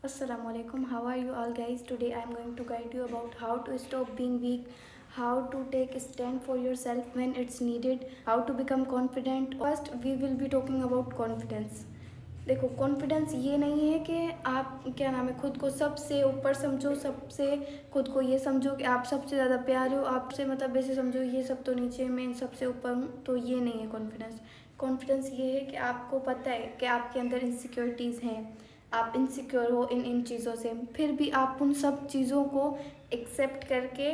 Assalamualaikum. How are you all guys? Today I am going to guide you about how to stop being weak, how to take a stand for yourself when it's needed, how to become confident. First we will be talking about confidence. देखो confidence ये नहीं है कि आप क्या नाम है खुद को सबसे ऊपर समझो, सबसे खुद को ये समझो कि आप सबसे ज़्यादा प्यारे हो, आपसे मतलब ऐसे समझो ये सब तो नीचे है, मैं सबसे ऊपर हूँ, तो ये नहीं है कॉन्फिडेंस। कॉन्फिडेंस ये है कि आपको पता है कि आपके अंदर इनसिक्योरिटीज़ हैं, आप इनसिक्योर हो इन चीज़ों से, फिर भी आप उन सब चीज़ों को एक्सेप्ट करके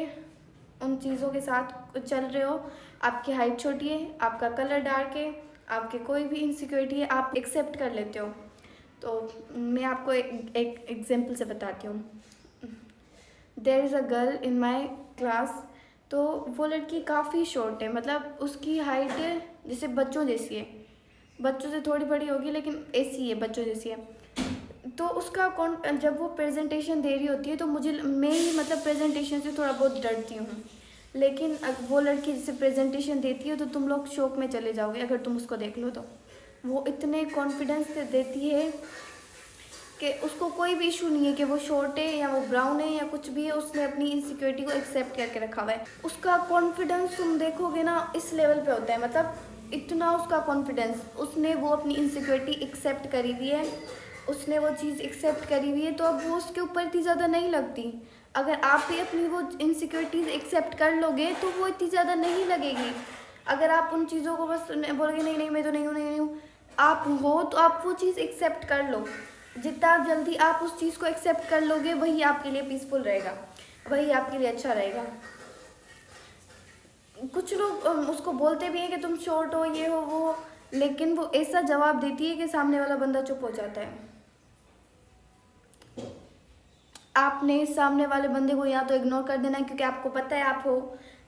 उन चीज़ों के साथ चल रहे हो। आपकी हाइट छोटी है, आपका कलर डार्क है, आपके कोई भी इनसिक्योरिटी है, आप एक्सेप्ट कर लेते हो। तो मैं आपको एक एग्जांपल से बताती हूँ। There is a girl in my class, तो वो लड़की काफ़ी शॉर्ट है, मतलब उसकी हाइट जैसे बच्चों जैसी है, बच्चों से थोड़ी बड़ी होगी लेकिन ऐसी है, बच्चों जैसी है। तो उसका कौन जब वो प्रेजेंटेशन दे रही होती है तो मैं ही मतलब प्रेजेंटेशन से थोड़ा बहुत डरती हूँ, लेकिन वो लड़की जैसे प्रेजेंटेशन देती है तो तुम लोग शौक में चले जाओगे अगर तुम उसको देख लो। तो वो इतने कॉन्फिडेंस से देती है कि उसको कोई भी इशू नहीं है कि वो शॉर्ट है या वो ब्राउन है या कुछ भी है, उसने अपनी इनसिक्योरिटी को एक्सेप्ट करके रखा हुआ है। उसका कॉन्फिडेंस तुम देखोगे ना इस लेवल पे होता है, मतलब इतना उसका कॉन्फिडेंस, उसने वो अपनी इनसिक्योरिटी एक्सेप्ट करी हुई है, उसने वो चीज़ एक्सेप्ट करी हुई है, तो अब वो उसके ऊपर इतनी ज़्यादा नहीं लगती। अगर आप भी अपनी वो इनसिक्योरिटीज़ एक्सेप्ट कर लोगे तो वो इतनी ज़्यादा नहीं लगेगी। अगर आप उन चीज़ों को बस बोलोगे नहीं नहीं मैं तो नहीं हूँ, नहीं हूँ, आप हो तो आप वो चीज़ एक्सेप्ट कर लो। जितना जल्दी आप उस चीज़ को एक्सेप्ट कर लोगे वही आपके लिए पीसफुल रहेगा, वही आपके लिए अच्छा रहेगा। कुछ लोग उसको बोलते भी हैं कि तुम शॉर्ट हो, ये हो वो हो, लेकिन वो ऐसा जवाब देती है कि सामने वाला बंदा चुप हो जाता है। आपने सामने वाले बंदे को या तो इग्नोर कर देना है क्योंकि आपको पता है आप हो,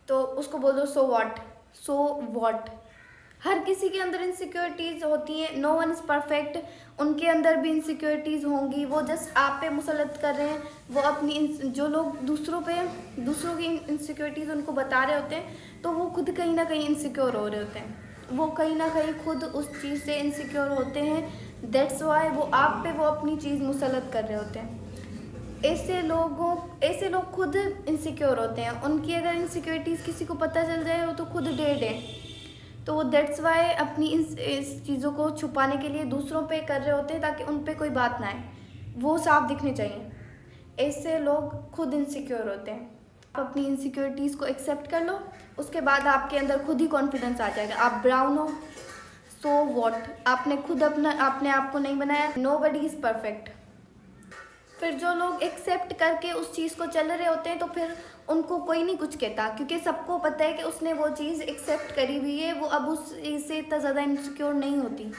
तो उसको बोल दो सो व्हाट, सो व्हाट। हर किसी के अंदर इनसिक्योरिटीज़ होती हैं, नो वन इज़ परफेक्ट, उनके अंदर भी इनसिक्योरिटीज़ होंगी, वो जस्ट आप पे मुसलत कर रहे हैं। वो अपनी जो लोग दूसरों की इनसिक्योरिटीज़ उनको बता रहे होते हैं तो वो खुद कहीं ना कहीं इनसिक्योर हो रहे होते हैं, वो कहीं ना कहीं खुद उस चीज़ से इनसिक्योर होते हैं। दैट्स वाई वो आप पे वो अपनी चीज़ मुसलत कर रहे होते हैं। ऐसे लोग खुद इनसिक्योर होते हैं, उनकी अगर इनसिक्योरिटीज़ किसी को पता चल जाए वो तो खुद डेड है। तो वो दैट्स वाई अपनी इस चीज़ों को छुपाने के लिए दूसरों पे कर रहे होते हैं ताकि उन पे कोई बात ना आए, वो साफ दिखने चाहिए। ऐसे लोग खुद इनसिक्योर होते हैं। आप अपनी इनसिक्योरिटीज़ को एक्सेप्ट कर लो, उसके बाद आपके अंदर खुद ही कॉन्फिडेंस आ जाएगा। आप ब्राउन हो सो व्हाट, आपने खुद अपने आप को नहीं बनाया, नोबडी इज़ परफेक्ट। फिर जो लोग एक्सेप्ट करके उस चीज़ को चल रहे होते हैं तो फिर उनको कोई नहीं कुछ कहता, क्योंकि सबको पता है कि उसने वो चीज़ एक्सेप्ट करी हुई है, वो अब उस इससे इतना ज़्यादा इनसिक्योर नहीं होती।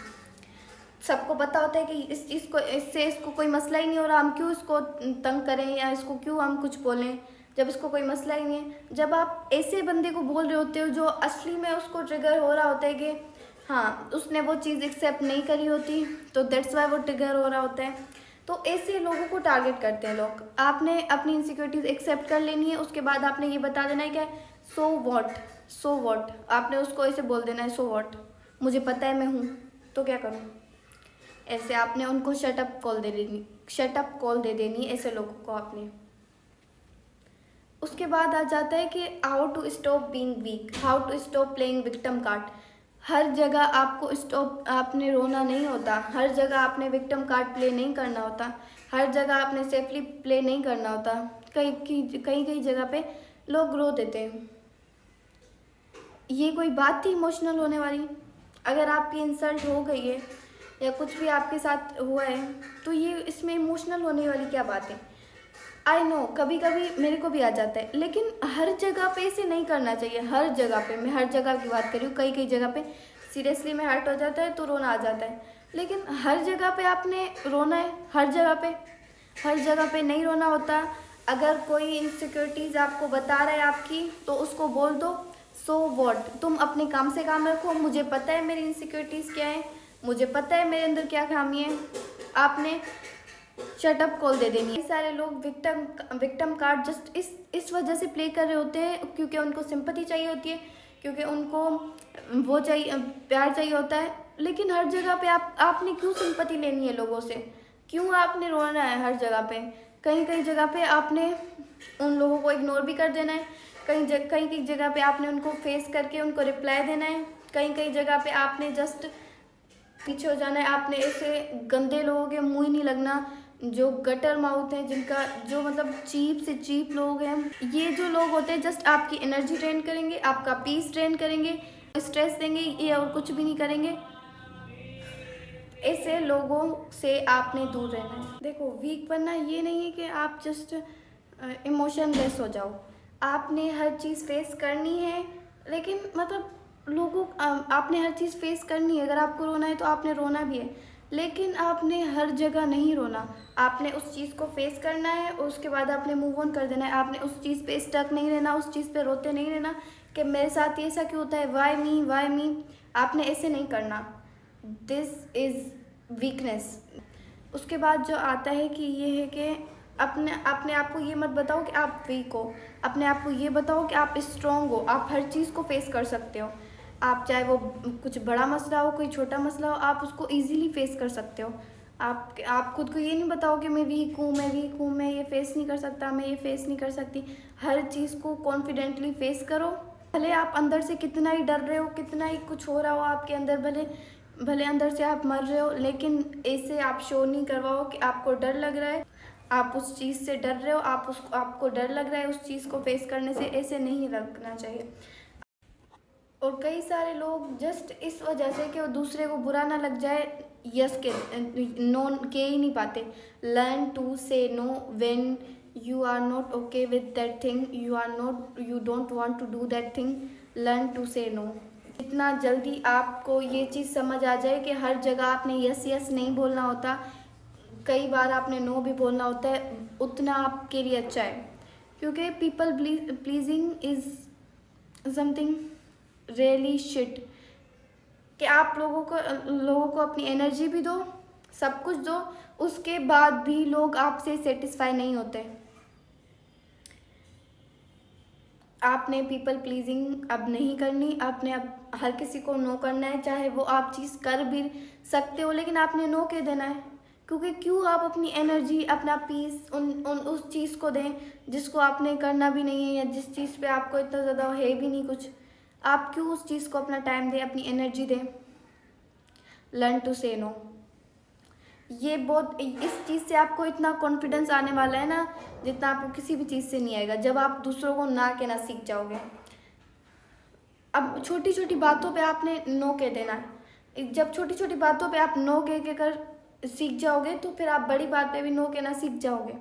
सबको पता होता है कि इस चीज़ को इसको कोई मसला ही नहीं हो रहा, हम क्यों इसको तंग करें या इसको क्यों हम कुछ बोलें जब इसको कोई मसला ही नहीं है। जब आप ऐसे बंदे को बोल रहे होते हो जो असली में उसको ट्रिगर हो रहा होता है कि हाँ उसने वो चीज़ एक्सेप्ट नहीं करी होती, तो दैट्स वाई वो ट्रिगर हो रहा होता है। तो ऐसे लोगों को टारगेट करते हैं लोग। आपने अपनी इनसिक्योरिटीज़ एक्सेप्ट कर लेनी है, उसके बाद आपने ये बता देना है क्या, सो व्हाट, सो व्हाट, आपने उसको ऐसे बोल देना है, सो व्हाट, मुझे पता है मैं हूँ तो क्या करूँ। ऐसे आपने उनको शटअप कॉल दे देनी ऐसे लोगों को आपने। उसके बाद आ जाता है कि how to stop being weak, how to stop playing victim card. हर जगह आपको आपने रोना नहीं होता, हर जगह आपने विक्टिम कार्ड प्ले नहीं करना होता, हर जगह आपने सेफली प्ले नहीं करना होता। कई जगह पे लोग रो देते हैं। ये कोई बात थी इमोशनल होने वाली? अगर आपकी इंसल्ट हो गई है या कुछ भी आपके साथ हुआ है तो ये इसमें इमोशनल होने वाली क्या बात है? आई नो कभी कभी मेरे को भी आ जाता है, लेकिन हर जगह पे इसे नहीं करना चाहिए। हर जगह पे, मैं हर जगह की बात कर रही हूँ, कई जगह पे सीरियसली में हर्ट हो जाता है तो रोना आ जाता है, लेकिन हर जगह पे आपने रोना है? हर जगह पे नहीं रोना होता। अगर कोई इनसिक्योरिटीज़ आपको बता रहा है आपकी तो उसको बोल दो सो व्हाट, तुम अपने काम से काम रखो, मुझे पता है मेरी इनसिक्योरिटीज़ क्या है, मुझे पता है मेरे अंदर क्या खामी है। आपने शटअप कॉल दे देनी है। सारे लोग विक्टिम कार्ड जस्ट इस वजह से प्ले कर रहे होते हैं क्योंकि उनको सिंपैथी चाहिए होती है, क्योंकि उनको वो चाहिए, प्यार चाहिए होता है। लेकिन हर जगह पे आपने क्यों सिंपैथी लेनी है लोगों से? क्यों आपने रोना है हर जगह पे? कहीं कहीं जगह पे आपने उन लोगों को इग्नोर भी कर देना है, कहीं कहीं जगह पे आपने उनको फेस करके उनको रिप्लाई देना है, कहीं कहीं जगह पे आपने जस्ट पीछे हो जाना है। आपने ऐसे गंदे लोगों के मुंह ही नहीं लगना, जो गटर माउथ हैं, जिनका जो मतलब चीप से चीप लोग हैं। ये जो लोग होते हैं जस्ट आपकी एनर्जी ड्रेन करेंगे, आपका पीस ड्रेन करेंगे, स्ट्रेस देंगे, ये और कुछ भी नहीं करेंगे। ऐसे लोगों से आपने दूर रहना है। देखो, वीक बनना ये नहीं है कि आप जस्ट इमोशनलेस हो जाओ। आपने हर चीज़ फेस करनी है, लेकिन मतलब आपने हर चीज़ फेस करनी है। अगर आपको रोना है तो आपने रोना भी है, लेकिन आपने हर जगह नहीं रोना। आपने उस चीज़ को फेस करना है और उसके बाद आपने मूव ऑन कर देना है। आपने उस चीज़ पे स्टक नहीं रहना, उस चीज़ पे रोते नहीं रहना कि मेरे साथ ऐसा क्यों होता है, वाई मी वाई मी। आपने ऐसे नहीं करना, दिस इज़ वीकनेस। उसके बाद जो आता है कि ये है कि अपने आप को ये मत बताओ कि आप वीक हो। अपने आप को ये बताओ कि आप स्ट्रॉन्ग हो, आप हर चीज़ को फेस कर सकते हो। आप चाहे वो कुछ बड़ा मसला हो, कोई छोटा मसला हो, आप उसको इजीली फेस कर सकते हो। आप खुद को ये नहीं बताओ कि मैं वीक हूँ, मैं ये फेस नहीं कर सकता, मैं ये फेस नहीं कर सकती। हर चीज़ को कॉन्फिडेंटली फेस करो। भले आप अंदर से कितना ही डर रहे हो, कितना ही कुछ हो रहा हो आपके अंदर, भले भले अंदर से आप मर रहे हो, लेकिन ऐसे आप शो नहीं करवाओ कि आपको डर लग रहा है, आप उस चीज़ से डर रहे हो, आपको डर लग रहा है उस चीज़ को फेस करने से। ऐसे नहीं रखना चाहिए। और कई सारे लोग जस्ट इस वजह से कि वो दूसरे को बुरा ना लग जाए, यस के नो के ही नहीं पाते। Learn to say no when you are not okay with that thing, you don't want to do that thing. Learn to say no. जितना जल्दी आपको ये चीज़ समझ आ जाए कि हर जगह आपने यस यस नहीं बोलना होता, कई बार आपने नो भी बोलना होता है, उतना आपके लिए अच्छा है। क्योंकि people pleasing is something really shit. कि आप लोगों को अपनी एनर्जी भी दो, सब कुछ दो, उसके बाद भी लोग आपसे सेटिस्फाई नहीं होते। आपने पीपल प्लीजिंग अब नहीं करनी। आपने अब हर किसी को नो करना है, चाहे वो आप चीज़ कर भी सकते हो, लेकिन आपने नो कह देना है। क्योंकि क्यों आप अपनी एनर्जी, अपना पीस उस चीज़ को दें जिसको आपने करना भी नहीं है, या जिस चीज़ पे आपको इतना ज़्यादा है भी नहीं कुछ। आप क्यों उस चीज़ को अपना टाइम दें, अपनी एनर्जी दें। Learn to say no. ये बहुत, इस चीज़ से आपको इतना कॉन्फिडेंस आने वाला है ना, जितना आपको किसी भी चीज़ से नहीं आएगा, जब आप दूसरों को ना कहना सीख जाओगे। अब छोटी छोटी बातों पे आपने नो कह देना है। जब छोटी छोटी बातों पे आप नो कह कर सीख जाओगे, तो फिर आप बड़ी बात पे भी नो कहना सीख जाओगे।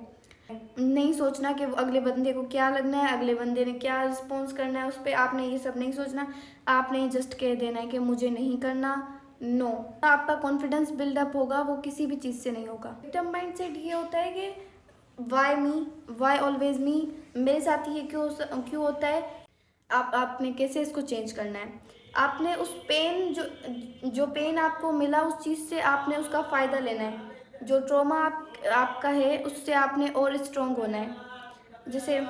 नहीं सोचना कि अगले बंदे को क्या लगना है, अगले बंदे ने क्या रिस्पॉन्स करना है उस पर, आपने ये सब नहीं सोचना। आपने जस्ट कह देना है कि मुझे नहीं करना, नो। आपका कॉन्फिडेंस बिल्डअप होगा, वो किसी भी चीज़ से नहीं होगा। विक्टिम माइंडसेट ये होता है कि वाई मी, वाई ऑलवेज मी, मेरे साथ ये क्यों होता है। आपने कैसे इसको चेंज करना है। आपने उस पेन जो पेन आपको मिला, उस चीज़ से आपने उसका फ़ायदा लेना है। जो ट्रॉमा आपका है, उससे आपने और स्ट्रॉन्ग होना है। जैसे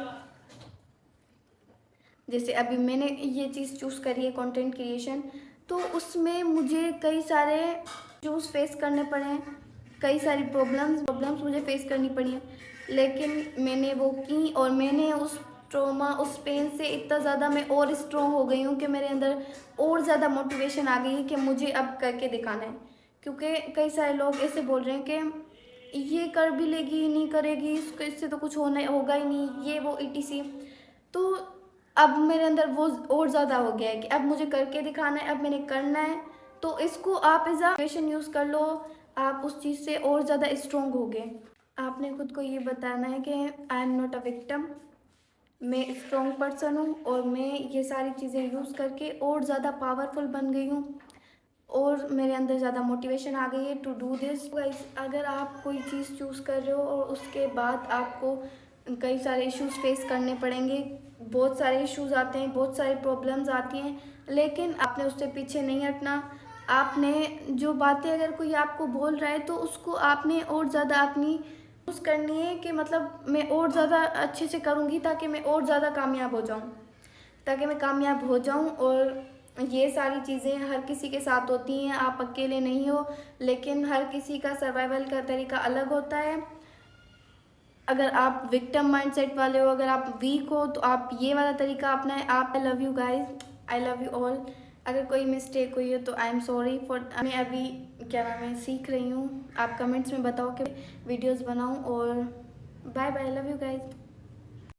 जैसे अभी मैंने ये चीज़ चूज़ करी है, कंटेंट क्रिएशन, तो उसमें मुझे कई सारे इश्यूज़ फेस करने पड़े हैं, कई सारी प्रॉब्लम्स मुझे फेस करनी पड़ी हैं, लेकिन मैंने वो की, और मैंने उस ट्रॉमा, उस पेन से इतना ज़्यादा मैं और स्ट्रॉन्ग हो गई हूँ कि मेरे अंदर और ज़्यादा मोटिवेशन आ गई है कि मुझे अब करके दिखाना है। क्योंकि कई सारे लोग ऐसे बोल रहे हैं कि ये कर भी लेगी, नहीं करेगी, इससे तो कुछ होगा ही नहीं, ये वो ETC। तो अब मेरे अंदर वो और ज़्यादा हो गया है कि अब मुझे करके दिखाना है, अब मैंने करना है। तो इसको आप एज मोटिवेशन यूज़ कर लो, आप उस चीज़ से और ज़्यादा स्ट्रॉन्ग हो गए। आपने खुद को ये बताना है कि I am not a victim, मैं स्ट्रॉन्ग पर्सन हूँ, और मैं ये सारी चीज़ें यूज़ करके और ज़्यादा पावरफुल बन गई हूँ, और मेरे अंदर ज़्यादा मोटिवेशन आ गई है टू डू दिस। गाइस, अगर आप कोई चीज़ चूज़ कर रहे हो और उसके बाद आपको कई सारे इश्यूज़ फेस करने पड़ेंगे, बहुत सारे इश्यूज़ आते हैं, बहुत सारी प्रॉब्लम्स आती हैं, लेकिन आपने उससे पीछे नहीं हटना। आपने जो बातें, अगर कोई आपको बोल रहा है, तो उसको आपने और ज़्यादा अपनी यूज़ करनी है कि मतलब मैं और ज़्यादा अच्छे से करूँगी, ताकि मैं और ज़्यादा कामयाब हो जाऊँ, और ये सारी चीज़ें हर किसी के साथ होती हैं, आप अकेले नहीं हो। लेकिन हर किसी का सर्वाइवल का तरीका अलग होता है। अगर आप विक्टिम माइंडसेट वाले हो, अगर आप वीक हो, तो आप ये वाला तरीका अपनाएं। आप I love you guys, I love you all. अगर कोई मिस्टेक हुई है तो आई एम सॉरी फॉर। मैं अभी क्या नाम है सीख रही हूँ। आप कमेंट्स में बताओ कि वीडियोस बनाऊँ। और bye bye, love you guys.